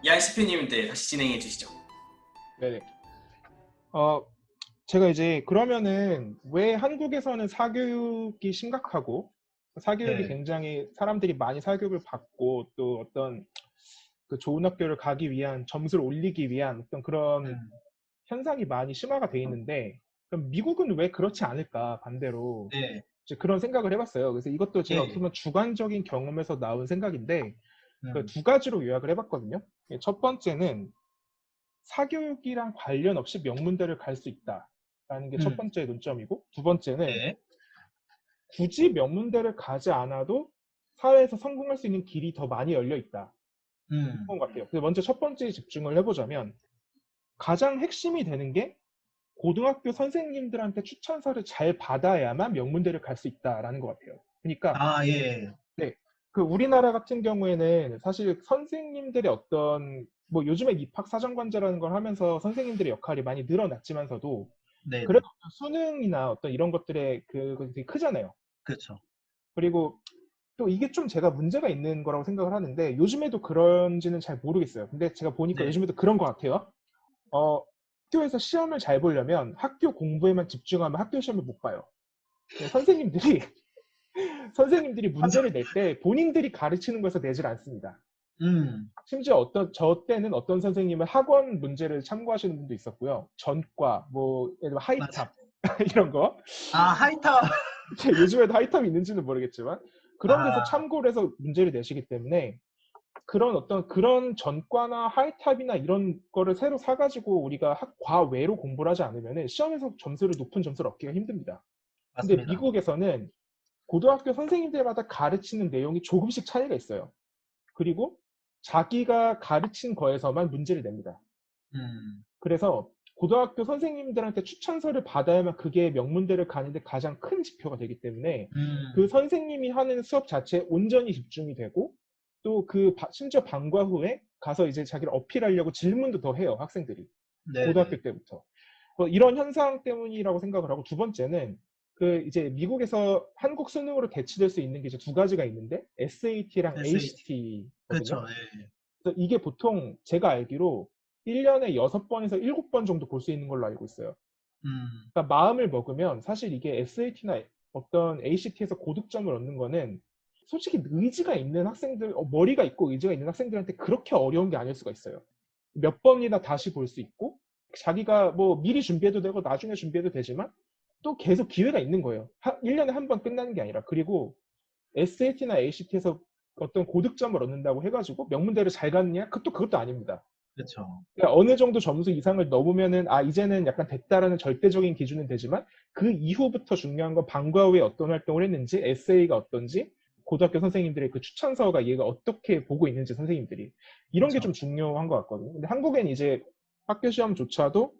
이한시표님, 네, 다시 진행해 주시죠. 네네. 어, 제가 이제 그러면은 왜 한국에서는 사교육이 심각하고 사교육이 네. 굉장히 사람들이 많이 사교육을 받고 또 어떤 그 좋은 학교를 가기 위한 점수를 올리기 위한 어떤 그런 음, 현상이 많이 심화가 돼 있는데 그럼 미국은 왜 그렇지 않을까 반대로 네. 이제 그런 생각을 해봤어요. 그래서 이것도 제가 어떻게 예. 보면 주관적인 경험에서 나온 생각인데 그 음, 두 가지로 요약을 해봤거든요. 첫 번째는 사교육이랑 관련 없이 명문대를 갈 수 있다라는 게 첫 음, 번째 논점이고, 두 번째는 네. 굳이 명문대를 가지 않아도 사회에서 성공할 수 있는 길이 더 많이 열려 있다. 음, 그런 것 같아요. 그래서 먼저 첫 번째에 집중을 해보자면 가장 핵심이 되는 게 고등학교 선생님들한테 추천서를 잘 받아야만 명문대를 갈 수 있다라는 것 같아요. 그러니까 아, 예. 네, 그 우리나라 같은 경우에는 사실 선생님들의 어떤 뭐 요즘에 입학사정관제라는 걸 하면서 선생님들의 역할이 많이 늘어났지만서도 네네. 그래도 어떤 수능이나 어떤 이런 것들의 그것이 되게 크잖아요. 그렇죠. 그리고 또 이게 좀 제가 문제가 있는 거라고 생각을 하는데 요즘에도 그런지는 잘 모르겠어요. 근데 제가 보니까 네. 요즘에도 그런 것 같아요. 학교에서 시험을 잘 보려면 학교 공부에만 집중하면 학교 시험을 못 봐요. 네, 선생님들이 선생님들이 맞아. 문제를 낼 때 본인들이 가르치는 거에서 내질 않습니다. 음, 심지어 저 때는 어떤 선생님은 학원 문제를 참고하시는 분도 있었고요. 전과, 뭐, 예를 들어 맞아. 하이탑, 이런 거. 아, 하이터. 요즘에도 하이탑이 있는지는 모르겠지만, 그런 데서 아, 참고를 해서 문제를 내시기 때문에, 그런 전과나 하이탑이나 이런 거를 새로 사가지고 우리가 과외로 공부를 하지 않으면 시험에서 높은 점수를 얻기가 힘듭니다. 근데 맞습니다. 미국에서는 고등학교 선생님들마다 가르치는 내용이 조금씩 차이가 있어요. 그리고 자기가 가르친 거에서만 문제를 냅니다. 음, 그래서 고등학교 선생님들한테 추천서를 받아야만 그게 명문대를 가는데 가장 큰 지표가 되기 때문에 그 음, 선생님이 하는 수업 자체에 온전히 집중이 되고 또 심지어 방과 후에 가서 이제 자기를 어필하려고 질문도 더 해요, 학생들이. 네네. 고등학교 때부터. 뭐 이런 현상 때문이라고 생각을 하고 두 번째는 그 이제 미국에서 한국 수능으로 대치될 수 있는 게 이제 두 가지가 있는데 SAT랑 SAT. ACT거든요. 그렇죠. 예. 그래서 이게 보통 제가 알기로 1년에 6번에서 7번 정도 볼 수 있는 걸로 알고 있어요. 음, 그러니까 마음을 먹으면 사실 이게 SAT나 어떤 ACT에서 고득점을 얻는 거는 솔직히 의지가 있는 학생들, 머리가 있고 의지가 있는 학생들한테 그렇게 어려운 게 아닐 수가 있어요. 몇 번이나 다시 볼 수 있고 자기가 뭐 미리 준비해도 되고 나중에 준비해도 되지만 또 계속 기회가 있는 거예요. 1년에 한 번 끝나는 게 아니라. 그리고 SAT나 ACT에서 어떤 고득점을 얻는다고 해가지고 명문대를 잘 갔냐? 그것도 아닙니다. 그렇죠. 그러니까 어느 정도 점수 이상을 넘으면은 이제는 약간 됐다라는 절대적인 기준은 되지만 그 이후부터 중요한 건 방과 후에 어떤 활동을 했는지, 에세이가 어떤지, 고등학교 선생님들의 그 추천서가 얘가 어떻게 보고 있는지 선생님들이 이런 게 그렇죠. 좀 중요한 것 같거든요. 근데 한국엔 이제 학교 시험조차도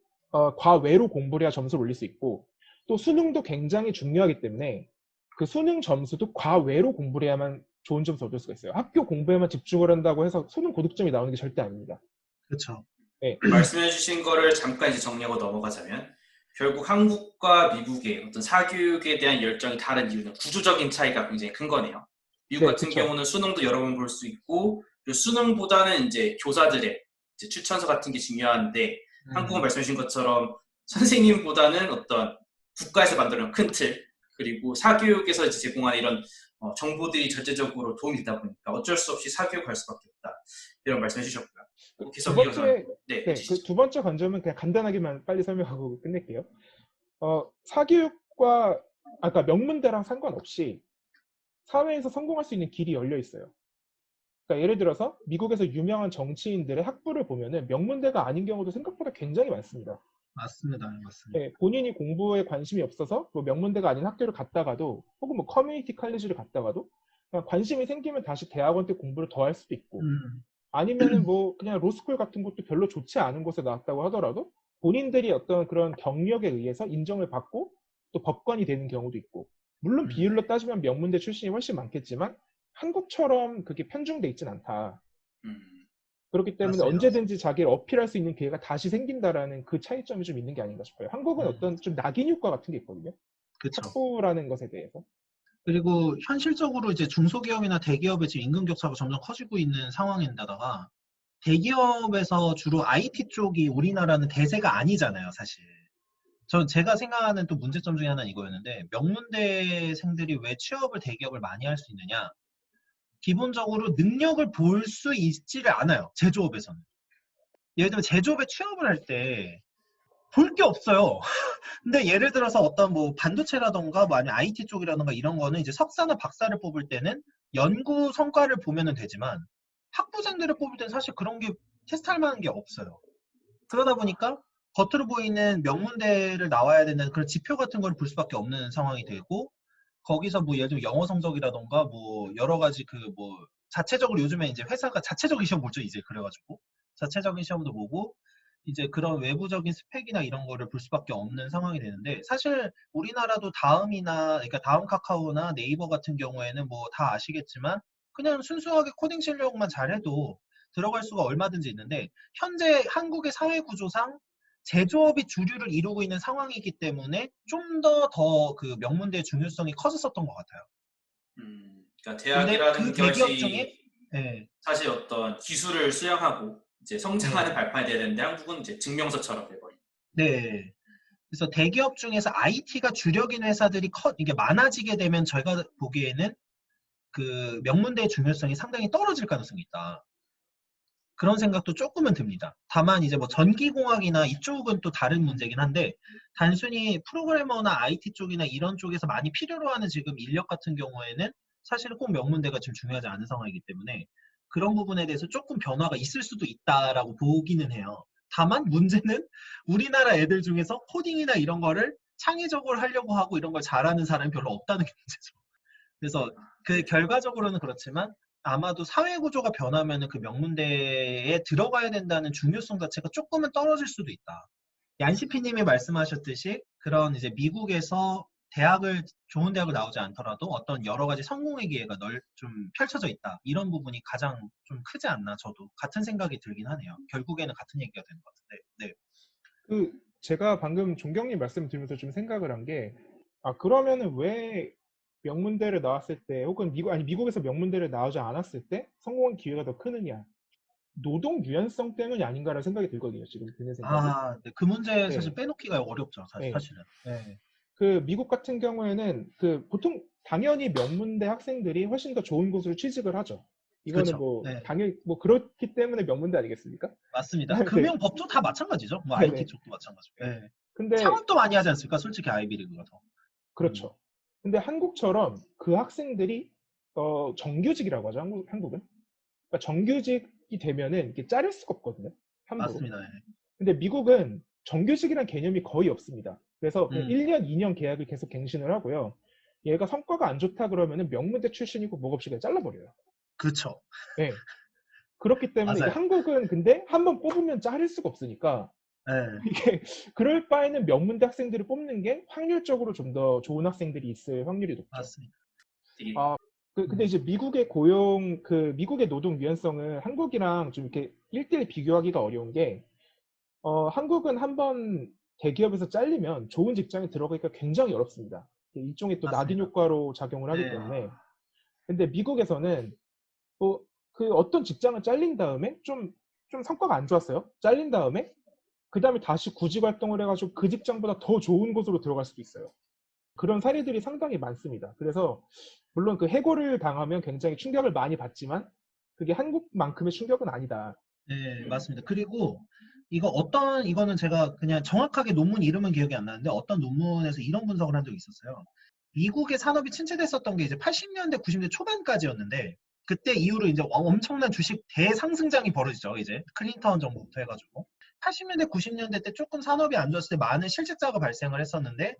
과외로 공부를 해야 점수를 올릴 수 있고 또 수능도 굉장히 중요하기 때문에 그 수능 점수도 과외로 공부를 해야만 좋은 점수 얻을 수가 있어요. 학교 공부에만 집중을 한다고 해서 수능 고득점이 나오는 게 절대 아닙니다. 그렇죠. 네, 말씀해 주신 거를 잠깐 이제 정리하고 넘어가자면 결국 한국과 미국의 어떤 사교육에 대한 열정이 다른 이유는 구조적인 차이가 굉장히 큰 거네요. 미국 네, 같은 그쵸. 경우는 수능도 여러 번 볼 수 있고 그리고 수능보다는 이제 교사들의 이제 추천서 같은 게 중요한데 한국은 음, 말씀해 주신 것처럼 선생님보다는 어떤 국가에서 만들어낸 큰 틀 그리고 사교육에서 이제 제공하는 이런 정보들이 전체적으로 도움이 되다 보니까 어쩔 수 없이 사교육 갈 수밖에 없다. 이런 말씀해 주셨고요. 두 계속 이어서 번째, 네, 네, 그 해주시죠. 두 번째 관점은 그냥 간단하게만 빨리 설명하고 끝낼게요. 사교육과, 아까 명문대랑 상관없이 사회에서 성공할 수 있는 길이 열려 있어요. 그러니까 예를 들어서 미국에서 유명한 정치인들의 학부를 보면은 명문대가 아닌 경우도 생각보다 굉장히 많습니다. 맞습니다. 맞습니다. 예, 본인이 공부에 관심이 없어서 뭐 명문대가 아닌 학교를 갔다가도 혹은 뭐 커뮤니티 칼리지를 갔다가도 그냥 관심이 생기면 다시 대학원 때 공부를 더 할 수도 있고 음, 아니면은 뭐 그냥 로스쿨 같은 것도 별로 좋지 않은 곳에 나왔다고 하더라도 본인들이 어떤 그런 경력에 의해서 인정을 받고 또 법관이 되는 경우도 있고 물론 음, 비율로 따지면 명문대 출신이 훨씬 많겠지만 한국처럼 그게 편중돼 있진 않다. 음, 그렇기 때문에 맞습니다. 맞습니다. 언제든지 자기를 어필할 수 있는 기회가 다시 생긴다라는 그 차이점이 좀 있는 게 아닌가 싶어요. 한국은 음, 어떤 좀 낙인 효과 같은 게 있거든요. 그렇죠. 학부라는 것에 대해서. 그리고 현실적으로 이제 중소기업이나 대기업의 지금 임금 격차가 점점 커지고 있는 상황인데다가 대기업에서 주로 IT 쪽이 우리나라는 대세가 아니잖아요, 사실. 제가 생각하는 또 문제점 중에 하나는 이거였는데, 명문대생들이 왜 취업을 대기업을 많이 할 수 있느냐? 기본적으로 능력을 볼 수 있지를 않아요, 제조업에서는. 예를 들면 제조업에 취업을 할 때 볼 게 없어요. 근데 예를 들어서 어떤 뭐 반도체라던가 뭐 아니면 IT 쪽이라던가 이런 거는 이제 석사나 박사를 뽑을 때는 연구 성과를 보면은 되지만 학부생들을 뽑을 때는 사실 그런 게 테스트할 만한 게 없어요. 그러다 보니까 겉으로 보이는 명문대를 나와야 되는 그런 지표 같은 걸 볼 수밖에 없는 상황이 되고, 거기서 뭐 예를 들면 영어 성적이라던가 뭐 여러 가지 그 뭐 자체적으로 요즘에 이제 회사가 자체적인 시험 보죠, 이제. 그래가지고 자체적인 시험도 보고 이제 그런 외부적인 스펙이나 이런 거를 볼 수밖에 없는 상황이 되는데, 사실 우리나라도 다음이나 그러니까 다음 카카오나 네이버 같은 경우에는 뭐 다 아시겠지만 그냥 순수하게 코딩 실력만 잘해도 들어갈 수가 얼마든지 있는데, 현재 한국의 사회 구조상 제조업이 주류를 이루고 있는 상황이기 때문에 좀 더 그 명문대의 중요성이 커졌었던 것 같아요. 그러니까 근데 대학이라는 그 대기업 중에 것이 예, 사실 어떤 기술을 수양하고 이제 성장하는 예, 발판이 돼야 되는데 한국은 이제 증명서처럼 돼버린. 네. 그래서 대기업 중에서 IT가 주력인 회사들이 이게 많아지게 되면 저희가 보기에는 그 명문대의 중요성이 상당히 떨어질 가능성이 있다. 그런 생각도 조금은 듭니다. 다만 이제 뭐 전기공학이나 이쪽은 또 다른 문제긴 한데, 단순히 프로그래머나 IT 쪽이나 이런 쪽에서 많이 필요로 하는 지금 인력 같은 경우에는 사실은 꼭 명문대가 지금 중요하지 않은 상황이기 때문에 그런 부분에 대해서 조금 변화가 있을 수도 있다라고 보기는 해요. 다만 문제는 우리나라 애들 중에서 코딩이나 이런 거를 창의적으로 하려고 하고 이런 걸 잘하는 사람이 별로 없다는 게 문제죠. 그래서 그 결과적으로는 그렇지만 아마도 사회 구조가 변하면은 그 명문대에 들어가야 된다는 중요성 자체가 조금은 떨어질 수도 있다. 얀시피님이 말씀하셨듯이 그런 이제 미국에서 좋은 대학을 나오지 않더라도 어떤 여러 가지 성공의 기회가 좀 펼쳐져 있다. 이런 부분이 가장 좀 크지 않나, 저도 같은 생각이 들긴 하네요. 결국에는 같은 얘기가 되는 것 같은데. 네. 그 제가 방금 종경님 말씀 들으면서 좀 생각을 한 게, 아 그러면은 왜 명문대를 나왔을 때 혹은 미국에서 명문대를 나오지 않았을 때 성공한 기회가 더 크느냐? 노동 유연성 때문이 아닌가라는 생각이 들거든요. 지금 드는 생각이. 네. 그 문제 사실 네. 빼놓기가 어렵죠. 네. 사실은. 네. 그 미국 같은 경우에는 그 보통 당연히 명문대 학생들이 훨씬 더 좋은 곳으로 취직을 하죠. 이거는 그렇죠. 뭐 네. 당연히 뭐 그렇기 때문에 명문대 아니겠습니까? 맞습니다. 네. 금융, 법조 다 마찬가지죠. 뭐 IT 네네. 쪽도 마찬가지고. 예. 근데 창업도 많이 하지 않습니까? 솔직히 아이비리그가 더. 그렇죠. 근데 한국처럼 그 학생들이 정규직이라고 하죠. 한국은. 그러니까 정규직이 되면은 이게 자를 수가 없거든요. 함부로. 맞습니다. 예. 근데 미국은 정규직이라는 개념이 거의 없습니다. 그래서 그냥 음, 1년, 2년 계약을 계속 갱신을 하고요. 얘가 성과가 안 좋다 그러면은 명문대 출신이고 뭐가 없이 그냥 잘라버려요. 그렇죠. 네. 그렇기 때문에 이게 맞아요. 한국은 근데 한 번 뽑으면 자를 수가 없으니까 예. 이게 그럴 바에는 명문대 학생들을 뽑는 게 확률적으로 좀 더 좋은 학생들이 있을 확률이 높죠. 맞습니다. 되게 아, 근데 음, 이제 미국의 노동 유연성을 한국이랑 좀 이렇게 1대1 비교하기가 어려운 게, 한국은 한번 대기업에서 잘리면 좋은 직장에 들어가기가 굉장히 어렵습니다. 일종의 또 낙인 맞습니다. 효과로 작용을 하기 예. 때문에. 근데 미국에서는 뭐, 그 어떤 직장을 잘린 다음에 좀 성과가 안 좋았어요. 잘린 다음에, 그 다음에 다시 구직 활동을 해가지고 그 직장보다 더 좋은 곳으로 들어갈 수도 있어요. 그런 사례들이 상당히 많습니다. 그래서 물론 그 해고를 당하면 굉장히 충격을 많이 받지만 그게 한국만큼의 충격은 아니다. 예, 맞습니다. 그리고 이거는 제가 그냥 정확하게 논문 이름은 기억이 안 나는데 어떤 논문에서 이런 분석을 한 적이 있었어요. 미국의 산업이 침체됐었던 게 이제 80년대, 90년대 초반까지였는데, 그때 이후로 이제 엄청난 주식 대상승장이 벌어지죠. 이제 클린턴 정부부터 해가지고. 80년대, 90년대 때 조금 산업이 안 좋았을 때 많은 실직자가 발생을 했었는데,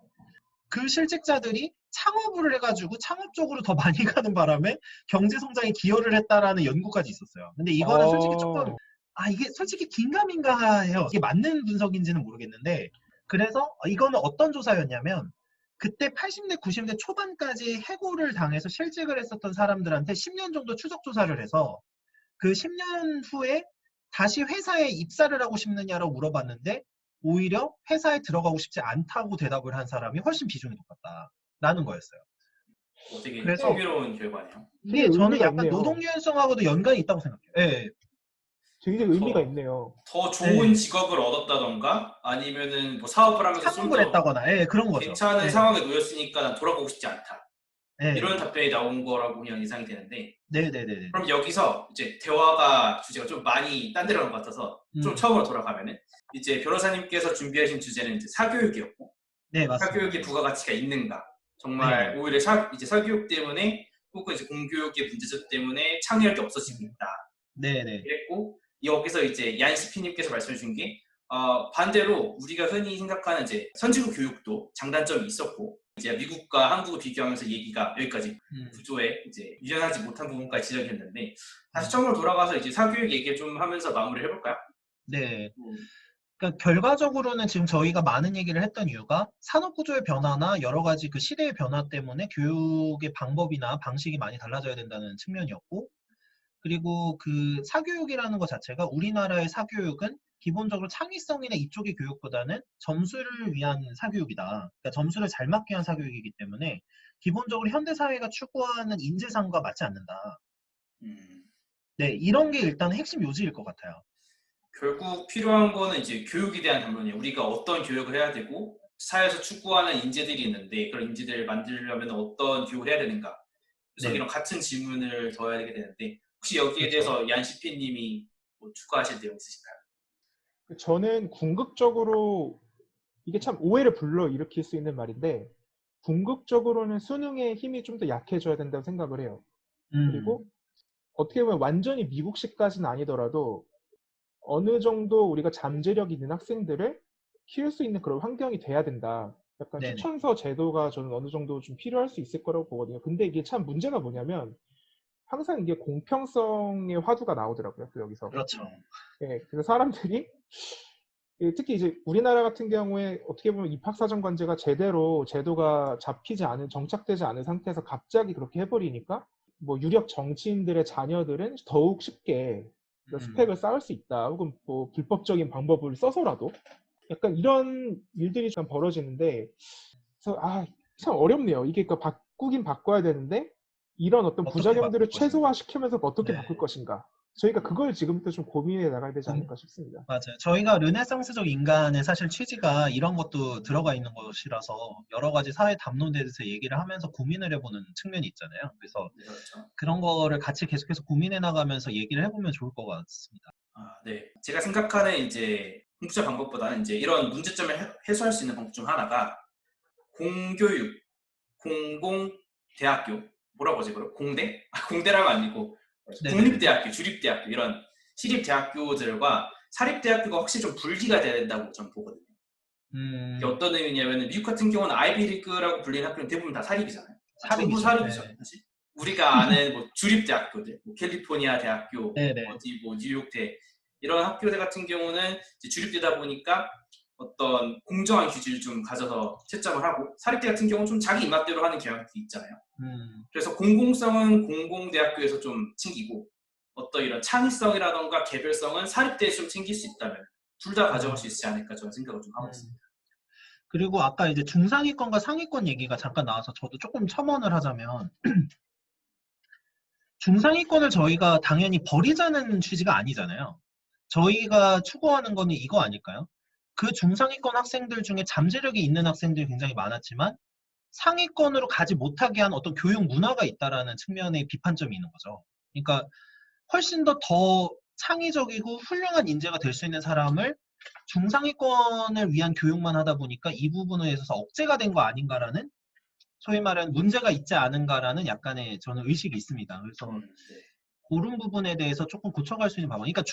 그 실직자들이 창업을 해가지고 창업 쪽으로 더 많이 가는 바람에 경제 성장에 기여를 했다라는 연구까지 있었어요. 근데 이거는 솔직히 조금, 어, 이게 솔직히 긴가민가 해요. 이게 맞는 분석인지는 모르겠는데, 그래서 이거는 어떤 조사였냐면, 그때 80대, 90대 초반까지 해고를 당해서 실직을 했었던 사람들한테 10년 정도 추적 조사를 해서 그 10년 후에 다시 회사에 입사를 하고 싶느냐라고 물어봤는데, 오히려 회사에 들어가고 싶지 않다고 대답을 한 사람이 훨씬 비중이 높았다라는 거였어요. 되게 그래서 근데 흥미로운 결과네요. 되게 이게 저는 의미가 약간 있네요. 노동 유연성하고도 연관이 있다고 생각해요. 예, 굉장히 의미가 더, 있네요. 더 좋은 네. 직업을 얻었다던가 아니면은 뭐 사업을 하면서 좀 창업을 더 했다거나, 예, 그런 거죠. 괜찮은 예, 상황에 놓였으니까 난 돌아가고 싶지 않다. 예, 이런 답변이 나온 거라고 그냥 예상이 되는데 네네네네. 그럼 여기서 이제 대화가 주제가 좀 많이 딴 데로 간 것 같아서 좀 처음으로 돌아가면은 이제 변호사님께서 준비하신 주제는 이제 사교육이었고 네, 맞습니다. 사교육의 부가가치가 있는가 네, 정말 오히려 이제 사교육 때문에 혹은 이제 공교육의 문제점 때문에 창의력이 없어지고 있다. 네네. 그랬고 여기서 이제 얀시피님께서 말씀해 준 게 반대로 우리가 흔히 생각하는 이제 선진국 교육도 장단점이 있었고 이제 미국과 한국을 비교하면서 얘기가 여기까지 구조에 이제 유연하지 못한 부분까지 지적했는데 다시 처음으로 돌아가서 이제 사교육 얘기를 좀 하면서 마무리를 해볼까요? 네. 그러니까 결과적으로는 지금 저희가 많은 얘기를 했던 이유가 산업구조의 변화나 여러 가지 그 시대의 변화 때문에 교육의 방법이나 방식이 많이 달라져야 된다는 측면이었고, 그리고 그 사교육이라는 것 자체가 우리나라의 사교육은 기본적으로 창의성이나 이쪽의 교육보다는 점수를 위한 사교육이다. 그러니까 점수를 잘 맞기 위한 사교육이기 때문에 기본적으로 현대사회가 추구하는 인재상과 맞지 않는다. 음, 네, 이런 게 일단 핵심 요지일 것 같아요. 결국 필요한 거는 이제 교육에 대한 담론이에요. 우리가 어떤 교육을 해야 되고 사회에서 추구하는 인재들이 있는데 그런 인재들을 만들려면 어떤 교육을 해야 되는가? 그래서 네, 이런 같은 질문을 더 해야 되게 되는데 혹시 여기에 그렇죠. 대해서 얀시피님이 뭐 추가하실 내용 있으신가요? 저는 궁극적으로 이게 참 오해를 불러일으킬 수 있는 말인데 궁극적으로는 수능의 힘이 좀 더 약해져야 된다고 생각을 해요. 그리고 어떻게 보면 완전히 미국식까지는 아니더라도 어느 정도 우리가 잠재력 있는 학생들을 키울 수 있는 그런 환경이 돼야 된다. 약간 네네. 추천서 제도가 저는 어느 정도 좀 필요할 수 있을 거라고 보거든요. 근데 이게 참 문제가 뭐냐면 항상 이게 공평성의 화두가 나오더라고요. 또 여기서. 그렇죠. 예, 그래서 사람들이 특히 이제 우리나라 같은 경우에 어떻게 보면 입학사정관제가 제대로 제도가 잡히지 않은, 정착되지 않은 상태에서 갑자기 그렇게 해버리니까 뭐 유력 정치인들의 자녀들은 더욱 쉽게 스펙을 쌓을 수 있다. 혹은 뭐 불법적인 방법을 써서라도 약간 이런 일들이 좀 벌어지는데 그래서 참 어렵네요. 이게 바꾸긴 바꿔야 되는데 이런 어떤 어떻게 바꿀 부작용들을 것인가. 최소화시키면서 어떻게 네. 바꿀 것인가. 저희가 그걸 지금부터 좀 고민해 나가야 되지 않을까 싶습니다. 맞아요. 저희가 르네상스적 인간의 사실 취지가 이런 것도 들어가 있는 것이라서 여러 가지 사회 담론에 대해서 얘기를 하면서 고민을 해보는 측면이 있잖아요. 그래서 네, 그렇죠. 그런 거를 같이 계속해서 고민해 나가면서 얘기를 해보면 좋을 것 같습니다. 네. 제가 생각하는 이제 공부자 방법보다는 이제 이런 문제점을 해소할 수 있는 방법 중 하나가 공교육, 공공대학교, 뭐라고 하지, 그럼? 공대? 공대라고 아니고, 네네네. 국립대학교, 주립대학교, 이런 시립대학교들과 사립대학교가 확실히 좀 분리가 돼야 된다고 저는 보거든요. 이게 어떤 의미냐면, 미국 같은 경우는 아이비리그라고 불리는 학교는 대부분 다 사립이잖아요. 전부 사립이죠. 사립이죠, 네. 사실. 우리가 아는 뭐 주립대학교들, 뭐 캘리포니아 대학교, 네네. 어디 뭐 뉴욕대, 이런 학교들 같은 경우는 이제 주립대다 보니까 어떤 공정한 규칙을 좀 가져서 채점을 하고 사립대 같은 경우는 좀 자기 입맛대로 하는 경향도 있잖아요. 그래서 공공성은 공공대학교에서 좀 챙기고 어떤 이런 창의성이라던가 개별성은 사립대에서 좀 챙길 수 있다면 둘 다 가져갈 수 있지 않을까 저는 생각을 좀 하고 있습니다. 그리고 아까 이제 중상위권과 상위권 얘기가 잠깐 나와서 저도 조금 첨언을 하자면 중상위권을 저희가 당연히 버리자는 취지가 아니잖아요. 저희가 추구하는 거는 이거 아닐까요? 그 중상위권 학생들 중에 잠재력이 있는 학생들이 굉장히 많았지만 상위권으로 가지 못하게 한 어떤 교육 문화가 있다라는 측면의 비판점이 있는 거죠. 그러니까 훨씬 더 창의적이고 훌륭한 인재가 될 수 있는 사람을 중상위권을 위한 교육만 하다 보니까 이 부분에 있어서 억제가 된 거 아닌가라는 소위 말하는 문제가 있지 않은가라는 약간의 저는 의식이 있습니다. 그래서 네. 그런 부분에 대해서 조금 고쳐갈 수 있는 방안. 그러니까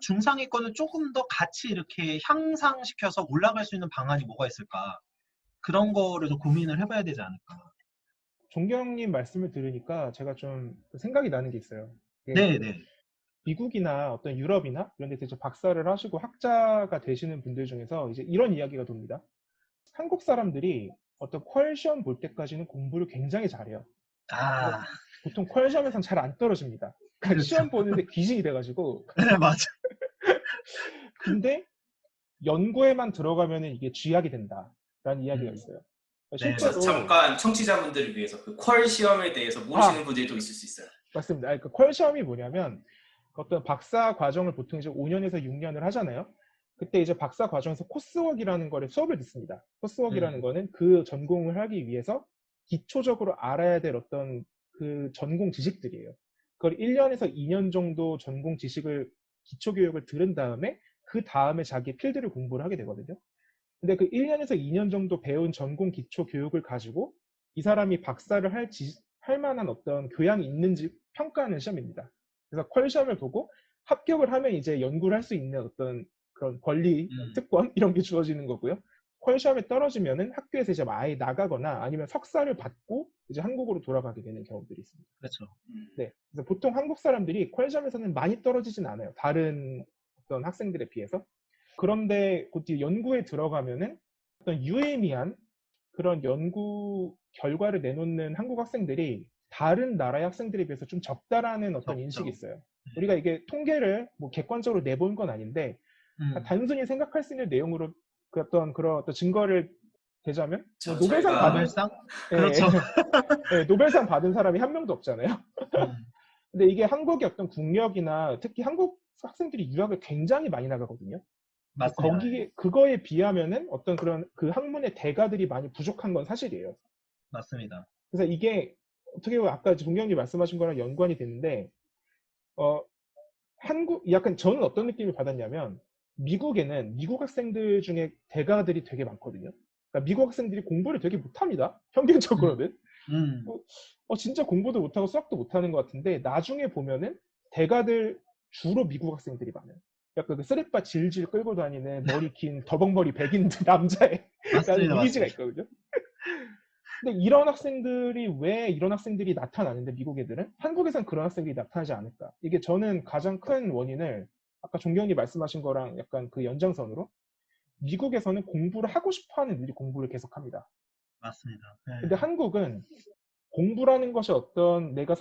중상위권을 조금 더 같이 이렇게 향상시켜서 올라갈 수 있는 방안이 뭐가 있을까? 그런 거를 좀 고민을 해봐야 되지 않을까. 종경님 말씀을 들으니까 제가 좀 생각이 나는 게 있어요. 네네. 미국이나 어떤 유럽이나 이런 데서 이제 박사를 하시고 학자가 되시는 분들 중에서 이제 이런 이야기가 돕니다. 한국 사람들이 어떤 퀄 시험 볼 때까지는 공부를 굉장히 잘해요. 근데 아, 보통 퀄 시험에선 잘 안 떨어집니다. 그러니까 그렇죠. 시험 보는데 귀신이 돼가지고. 네, 맞아. 근데 연구에만 들어가면 이게 쥐약이 된다라는 이야기가 있어요. 네, 그래서 실제로 잠깐 청취자분들을 위해서 그 퀄 시험에 대해서 모르시는 분들이 또 있을 수 있어요. 맞습니다. 그러니까 퀄 시험이 뭐냐면 어떤 박사 과정을 보통 이제 5년에서 6년을 하잖아요. 그때 이제 박사 과정에서 코스웍이라는 거를 수업을 듣습니다. 코스웍이라는 거는 그 전공을 하기 위해서 기초적으로 알아야 될 어떤 그 전공 지식들이에요. 그걸 1년에서 2년 정도 전공 지식을 기초 교육을 들은 다음에 그 다음에 자기 필드를 공부를 하게 되거든요. 근데 그 1년에서 2년 정도 배운 전공 기초 교육을 가지고 이 사람이 박사를 할 만한 어떤 교양이 있는지 평가하는 시험입니다. 그래서 퀄 시험을 보고 합격을 하면 이제 연구를 할 수 있는 어떤 그런 권리, 특권 이런 게 주어지는 거고요. 퀄 시험에 떨어지면은 학교에서 이제 아예 나가거나 아니면 석사를 받고 이제 한국으로 돌아가게 되는 경우들이 있습니다. 그렇죠. 네, 그래서 보통 한국 사람들이 퀄 시험에서는 많이 떨어지진 않아요. 다른 어떤 학생들에 비해서. 그런데 곧 연구에 들어가면은 어떤 유의미한 그런 연구 결과를 내놓는 한국 학생들이 다른 나라의 학생들에 비해서 좀 적다라는 어떤 적죠. 인식이 있어요. 우리가 이게 통계를 뭐 객관적으로 내본 건 아닌데 단순히 생각할 수 있는 내용으로 그런 증거를 대자면 뭐 노벨상 저희가- 받은 노벨상? 예, 그렇죠. 예, 노벨상 받은 사람이 한 명도 없잖아요. 근데 이게 한국의 어떤 국력이나 특히 한국 학생들이 유학을 굉장히 많이 나가거든요. 맞습니다. 그거에 비하면은 어떤 그런 그 학문의 대가들이 많이 부족한 건 사실이에요. 맞습니다. 그래서 이게 어떻게 보면 아까 종경님 말씀하신 거랑 연관이 되는데, 약간 저는 어떤 느낌을 받았냐면, 미국에는 미국 학생들 중에 대가들이 되게 많거든요. 그러니까 미국 학생들이 공부를 되게 못합니다. 평균적으로는. 진짜 공부도 못하고 수학도 못하는 것 같은데, 나중에 보면은 대가들 주로 미국 학생들이 많아요. 약간 그 쓰레빠 질질 끌고 다니는 머리 긴 더벅머리 백인 남자의 맞습니다. 이미지가 맞습니다. 있거든요. 근데 왜 이런 학생들이 나타나는데 미국 애들은 한국에선 그런 학생들이 나타나지 않을까? 이게 저는 가장 큰 원인을 아까 종경이 말씀하신 거랑 약간 그 연장선으로 미국에서는 공부를 하고 싶어하는 애들이 공부를 계속합니다. 맞습니다. 네. 근데 한국은 공부라는 것이 어떤 내가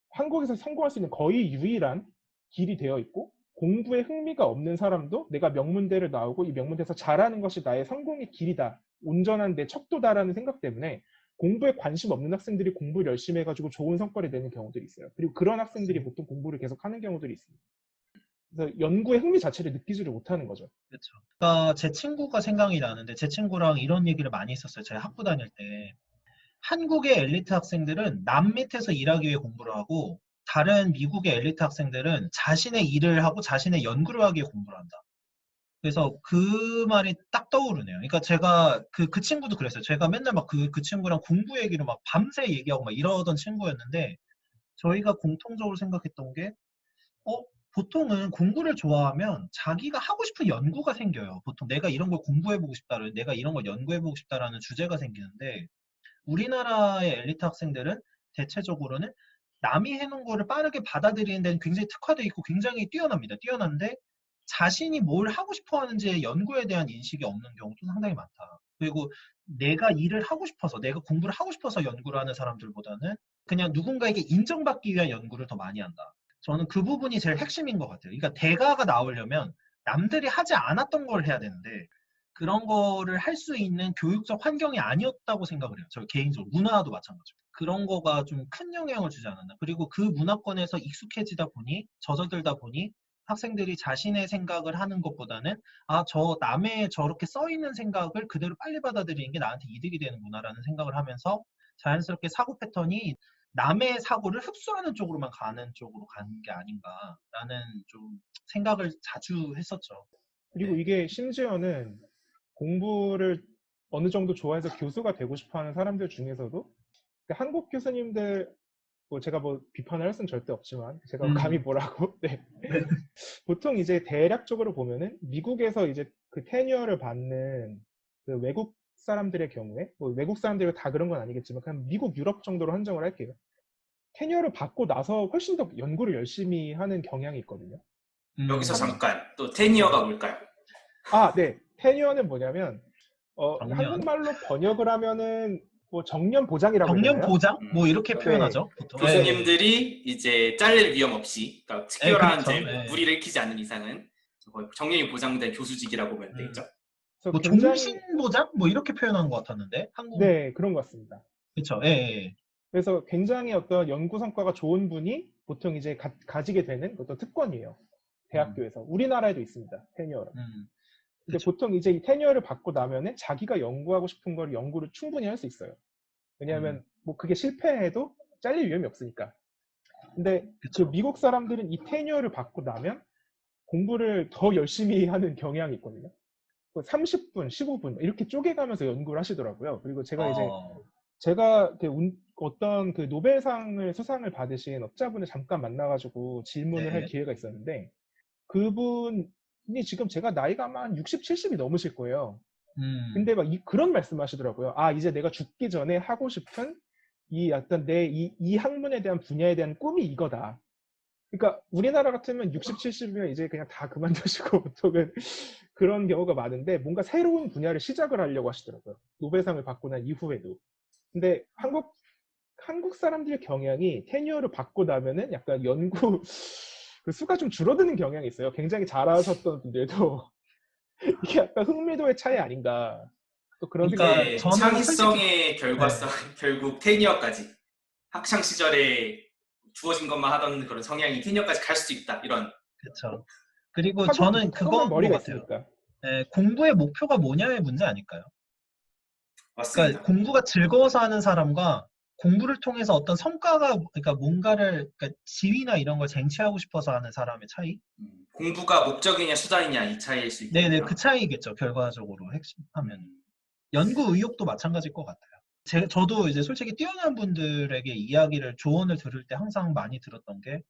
한국에서 성공할 수 있는 거의 유일한 길이 되어 있고 공부에 흥미가 없는 사람도 내가 명문대를 나오고 이 명문대에서 잘하는 것이 나의 성공의 길이다. 온전한 내 척도다라는 생각 때문에 공부에 관심 없는 학생들이 공부를 열심히 해가지고 좋은 성과를 내는 경우들이 있어요. 그리고 그런 학생들이 보통 공부를 계속 하는 경우들이 있습니다. 그래서 연구의 흥미 자체를 느끼지를 못하는 거죠. 그렇죠. 그러니까 제 친구가 생각이 나는데 제 친구랑 이런 얘기를 많이 했었어요. 제가 학부 다닐 때. 한국의 엘리트 학생들은 남 밑에서 일하기 위해 공부를 하고 다른 미국의 엘리트 학생들은 자신의 일을 하고 자신의 연구를 하기 위해 공부를 한다. 그래서 그 말이 딱 떠오르네요. 그러니까 제가 그 친구도 그랬어요. 제가 맨날 막 그 친구랑 공부 얘기를 막 밤새 얘기하고 막 이러던 친구였는데 저희가 공통적으로 생각했던 게 보통은 공부를 좋아하면 자기가 하고 싶은 연구가 생겨요. 보통 내가 이런 걸 공부해보고 싶다는, 내가 이런 걸 연구해보고 싶다라는 주제가 생기는데 우리나라의 엘리트 학생들은 대체적으로는 남이 해놓은 거를 빠르게 받아들이는 데는 굉장히 특화되어 있고 굉장히 뛰어납니다. 뛰어난데 자신이 뭘 하고 싶어 하는지의 연구에 대한 인식이 없는 경우도 상당히 많다. 그리고 내가 일을 하고 싶어서, 내가 공부를 하고 싶어서 연구를 하는 사람들보다는 그냥 누군가에게 인정받기 위한 연구를 더 많이 한다. 저는 그 부분이 제일 핵심인 것 같아요. 그러니까 대가가 나오려면 남들이 하지 않았던 걸 해야 되는데 그런 거를 할 수 있는 교육적 환경이 아니었다고 생각을 해요. 저 개인적으로. 문화도 마찬가지고. 그런 거가 좀 큰 영향을 주지 않았나. 그리고 그 문화권에서 익숙해지다 보니, 젖어들다 보니 학생들이 자신의 생각을 하는 것보다는 저 남의 저렇게 써있는 생각을 그대로 빨리 받아들이는 게 나한테 이득이 되는구나라는 생각을 하면서 자연스럽게 사고 패턴이 남의 사고를 흡수하는 쪽으로만 가는 쪽으로 가는 게 아닌가라는 좀 생각을 자주 했었죠. 그리고 네. 이게 심지어는 공부를 어느 정도 좋아해서 교수가 되고 싶어하는 사람들 중에서도 한국 교수님들 제가 비판을 할 수는 절대 없지만 제가 감히 뭐라고 네. 보통 이제 대략적으로 보면은 미국에서 이제 그 테뉴어를 받는 그 외국 사람들의 경우에 외국 사람들이 다 그런 건 아니겠지만 그냥 미국 유럽 정도로 한정을 할게요. 테뉴어를 받고 나서 훨씬 더 연구를 열심히 하는 경향이 있거든요. 여기서 잠깐 또 테니어가 뭘까요? 네. 테뉴어는 뭐냐면 정년. 한국말로 번역을 하면은 정년 보장이라고 해야 정년 되나요? 보장? 뭐 이렇게 표현하죠. 보통. 교수님들이 이제 잘릴 위험 없이, 그러니까 특별한 그렇죠. 이제 무리를 일으키지 않는 이상은 거의 정년이 보장된 교수직이라고 보면 되겠죠. 뭐 종신 보장? 뭐 이렇게 표현한 것 같았는데 한국. 네, 그런 것 같습니다. 그렇죠. 예. 그래서 굉장히 어떤 연구 성과가 좋은 분이 보통 이제 가지게 되는 어떤 특권이에요. 대학교에서. 우리나라에도 있습니다. 테니어로. 근데 그쵸. 보통 이제 이 테니어를 받고 나면은 자기가 연구하고 싶은 걸 연구를 충분히 할 수 있어요. 왜냐하면 뭐 그게 실패해도 잘릴 위험이 없으니까. 근데 그 그쵸. 미국 사람들은 이 테니어를 받고 나면 공부를 더 열심히 하는 경향이 있거든요. 30분, 15분 이렇게 쪼개가면서 연구를 하시더라고요. 그리고 제가 어떤 그 노벨상을 수상을 받으신 업자분을 잠깐 만나가지고 질문을 할 네. 기회가 있었는데 그분이 지금 제가 나이가 아마 한 60, 70이 넘으실 거예요. 근데 막 그런 말씀 하시더라고요. 아, 이제 내가 죽기 전에 하고 싶은 이 어떤 이 학문에 대한 분야에 대한 꿈이 이거다. 그러니까 우리나라 같으면 60, 70이면 이제 그냥 다 그만두시고 보통은 그런 경우가 많은데 뭔가 새로운 분야를 시작을 하려고 하시더라고요. 노벨상을 받고 난 이후에도. 근데 한국 사람들의 경향이 테니어를 받고 나면은 약간 연구 그 수가 좀 줄어드는 경향이 있어요. 굉장히 잘하셨던 분들도 이게 약간 흥미도의 차이 아닌가. 또 그런 생각이 그러니까 들어요. 이게 저는 솔직히 창의성의 네. 결과성, 결국 테니어까지 학창 시절에 주어진 것만 하던 그런 성향이 테니어까지 갈 수도 있다. 이런. 그쵸. 그리고 학업은 저는 그건 것 머리가 같아요. 있으니까. 공부의 목표가 뭐냐의 문제 아닐까요? 그러니까 맞습니다. 공부가 즐거워서 하는 사람과 공부를 통해서 어떤 성과가, 그러니까 뭔가를, 그러니까 지위나 이런 걸 쟁취하고 싶어서 하는 사람의 차이? 공부가 목적이냐 수단이냐 이 차이일 수 네네, 있겠네요. 그 차이겠죠. 결과적으로 핵심하면. 음, 연구 의욕도 마찬가지일 것 같아요. 저도 이제 솔직히 뛰어난 분들에게 이야기를, 조언을 들을 때 항상 많이 들었던 게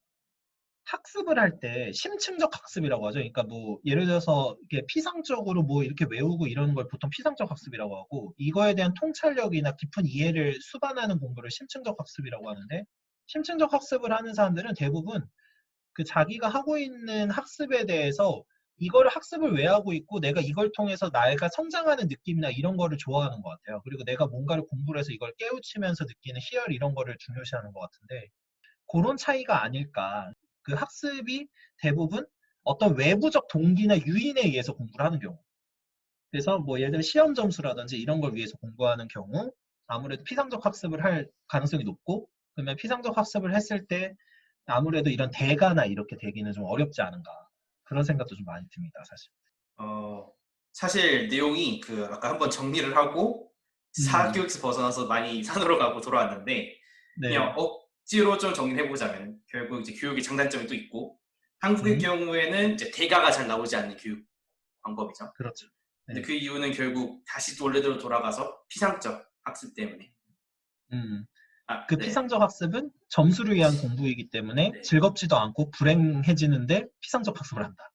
학습을 할 때 심층적 학습이라고 하죠. 그러니까 뭐 예를 들어서 이렇게 피상적으로 뭐 이렇게 외우고 이러는 걸 보통 피상적 학습이라고 하고 이거에 대한 통찰력이나 깊은 이해를 수반하는 공부를 심층적 학습이라고 하는데 심층적 학습을 하는 사람들은 대부분 그 자기가 하고 있는 학습에 대해서 이거를 학습을 왜 하고 있고 내가 이걸 통해서 내가 성장하는 느낌이나 이런 거를 좋아하는 것 같아요. 그리고 내가 뭔가를 공부를 해서 이걸 깨우치면서 느끼는 희열 이런 거를 중요시하는 것 같은데 그런 차이가 아닐까. 그 학습이 대부분 어떤 외부적 동기나 유인에 의해서 공부를 하는 경우. 그래서 뭐 예를 들어 시험 점수라든지 이런 걸 위해서 공부하는 경우 아무래도 피상적 학습을 할 가능성이 높고 그러면 피상적 학습을 했을 때 아무래도 이런 대가나 이렇게 되기는 좀 어렵지 않은가. 그런 생각도 좀 많이 듭니다, 사실. 사실 내용이 그 아까 한번 정리를 하고 음, 사교육에서 벗어나서 많이 산으로 가고 돌아왔는데 네. 그냥 억지로 좀 정리를 해보자면 결국 이제 교육의 장단점이 또 있고 한국의 음, 경우에는 이제 대가가 잘 나오지 않는 교육 방법이죠. 그렇죠. 근데 네. 그 이유는 결국 다시 원래대로 돌아가서 피상적 학습 때문에. 음. 아, 그 네. 피상적 학습은 점수를 위한 공부이기 때문에 네. 즐겁지도 않고 불행해지는데 피상적 학습을 한다.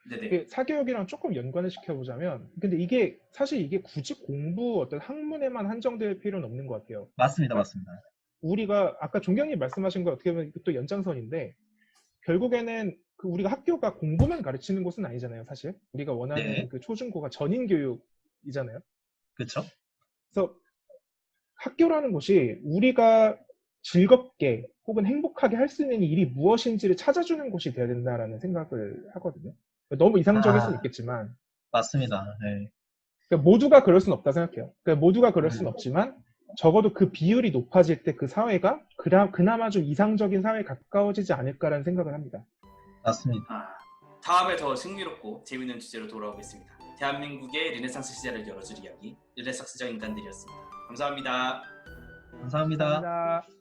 네. 네네. 이게 사교육이랑 조금 연관을 시켜보자면, 근데 이게 사실 이게 굳이 공부 어떤 학문에만 한정될 필요는 없는 것 같아요. 맞습니다, 그러니까 맞습니다. 우리가 아까 종경님 말씀하신 거 어떻게 보면 또 연장선인데, 결국에는 그 우리가 학교가 공부만 가르치는 곳은 아니잖아요, 사실. 우리가 원하는 네, 그 초중고가 전인 교육이잖아요. 그렇죠. 그래서 학교라는 곳이 우리가 즐겁게 혹은 행복하게 할 수 있는 일이 무엇인지를 찾아주는 곳이 되어야 된다라는 생각을 하거든요. 너무 이상적일 수는 아, 있겠지만, 맞습니다. 네. 그러니까 모두가 그럴 수는 없다 생각해요. 그러니까 모두가 그럴 수는 음, 없지만, 적어도 그 비율이 높아질 때 그 사회가 그나마 좀 이상적인 사회에 가까워지지 않을까라는 생각을 합니다. 맞습니다. 다음에 더 흥미롭고 재밌는 주제로 돌아오겠습니다. 대한민국의 르네상스 시대를 열어줄 이야기 르네상스적 인간들이었습니다. 감사합니다. 감사합니다. 감사합니다.